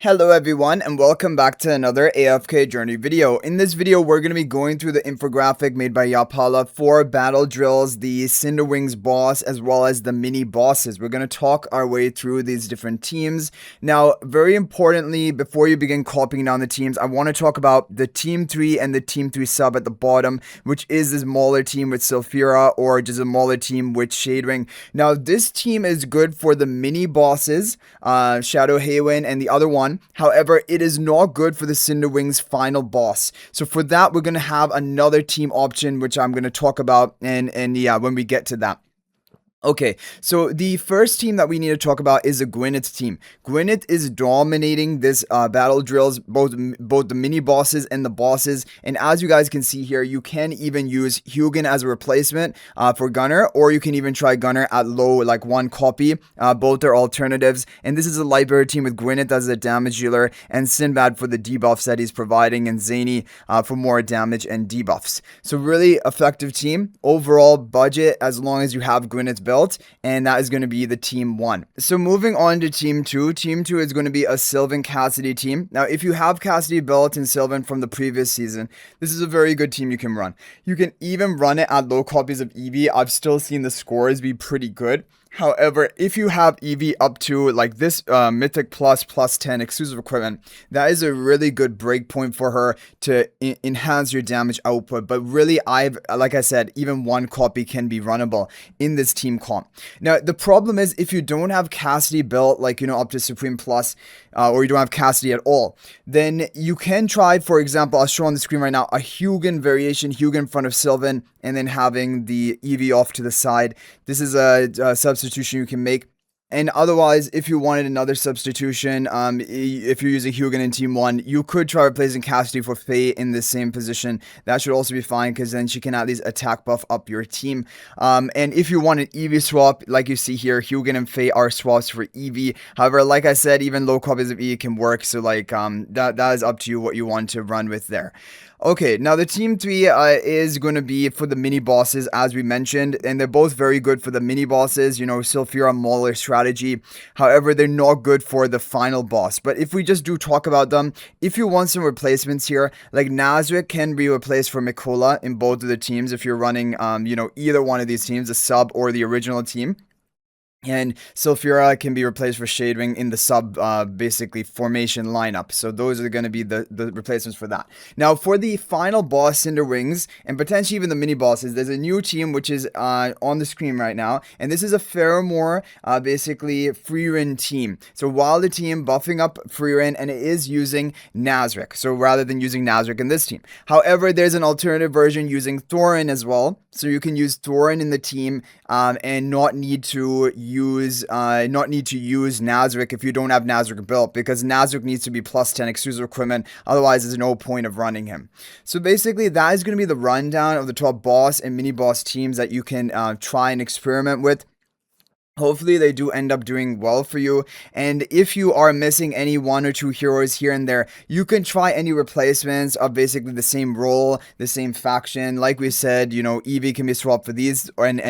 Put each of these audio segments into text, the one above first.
Hello everyone and welcome back to another AFK journey video. In this video we're going to be going through the infographic made by Yapala for battle drills, the Cinderwings boss as well as the mini bosses. We're going to talk our way through these different teams. Now very importantly, before you begin copying down the teams, I want to talk about the team 3 and the team 3 sub at the bottom, which is this Mauler team with Silfira or just a Mauler team with Shadewing. Now this team is good for the mini bosses, Shadow Haywin and the other one. However, it is not good for the Cinderwings final boss. So for that, we're going to have another team option, which I'm going to talk about and yeah, when we get to that. Okay, so the first team that we need to talk about is the Gwyneth team. Gwyneth is dominating this battle drills, both the mini bosses and the bosses. And as you guys can see here, you can even use Hugin as a replacement for Gunner, or you can even try Gunner at low, like 1 copy. Both are alternatives. And this is a library team with Gwyneth as a damage dealer and Sinbad for the debuffs that he's providing, and Zany for more damage and debuffs. So really effective team. Overall budget, as long as you have Gwyneth's belt, and that is going to be the team 1. So moving on to team 2. Team 2 is going to be a Silven Cassidy team. Now if you have Cassidy belt and Silven from the previous season, this is a very good team you can run. You can even run it at low copies of Eevee. I've still seen the scores be pretty good. However, if you have Eevee up to like this Mythic plus 10 exclusive equipment, that is a really good breakpoint for her to enhance your damage output. But really, like I said, even 1 copy can be runnable in this team comp. Now, the problem is if you don't have Cassidy built, like, up to Supreme Plus, or you don't have Cassidy at all, then you can try, for example, I'll show on the screen right now, a Hugin variation, Hugin in front of Silven, and then having the Eevee off to the side. This is a substitution you can make. And otherwise, if you wanted another substitution, if you're using Hugin in Team 1, you could try replacing Cassidy for Faye in the same position. That should also be fine, because then she can at least attack buff up your team. And if you want an Eevee swap, like you see here, Hugin and Faye are swaps for Eevee. However, like I said, even low copies of Eevee can work, so like that is up to you what you want to run with there. Okay, now the team 3 is going to be for the mini bosses, as we mentioned, and they're both very good for the mini bosses, Silfira Mauler strategy. However, they're not good for the final boss. But if we just do talk about them, if you want some replacements here, like Nazric can be replaced for Mikola in both of the teams if you're running, either one of these teams, the sub or the original team. And Silfira can be replaced for Shadewing in the sub, basically, formation lineup. So those are going to be the replacements for that. Now, for the final boss, Cinderwings, and potentially even the mini bosses, there's a new team which is on the screen right now. And this is a Fairmore, basically, Frieren team. So Wilder team buffing up Frieren, and it is using Nazric. So rather than using Nazric in this team. However, there's an alternative version using Thorin as well. So you can use Thorin in the team and not need to use Nazric if you don't have Nazric built, because Nazric needs to be plus 10 exclusive equipment. Otherwise, there's no point of running him. So basically, that is going to be the rundown of the top boss and mini boss teams that you can try and experiment with. Hopefully they do end up doing well for you. And if you are missing any 1 or 2 heroes here and there, you can try any replacements of basically the same role, the same faction. Like we said, Eevee can be swapped for these, and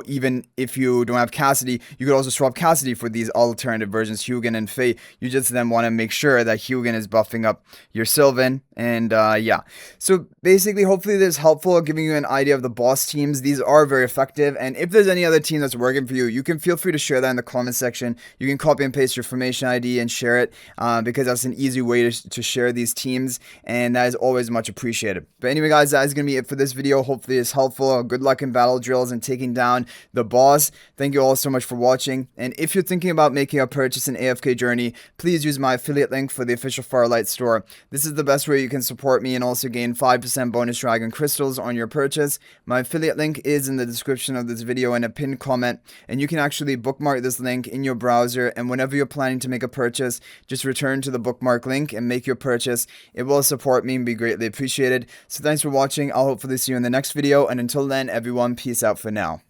even if you don't have Cassidy, you could also swap Cassidy for these alternative versions, Hugin and Faye. You just then want to make sure that Hugin is buffing up your Silven, and yeah. So basically, hopefully this is helpful, giving you an idea of the boss teams. These are very effective, and if there's any other team that's working for you, you can feel free to share that in the comment section. You can copy and paste your formation ID and share it, because that's an easy way to share these teams, and that is always much appreciated. But anyway, guys, that is going to be it for this video. Hopefully it's helpful. Good luck in battle drills and taking down the boss. Thank you all so much for watching, and if you're thinking about making a purchase in AFK Journey, please use my affiliate link for the official Farlight store. This is the best way you can support me and also gain 5% bonus dragon crystals on your purchase. My affiliate link is in the description of this video and a pinned comment, and you can actually bookmark this link in your browser, and whenever you're planning to make a purchase, just return to the bookmark link and make your purchase. It will support me and be greatly appreciated. So thanks for watching. I'll hopefully see you in the next video, and until then, everyone, peace out for now.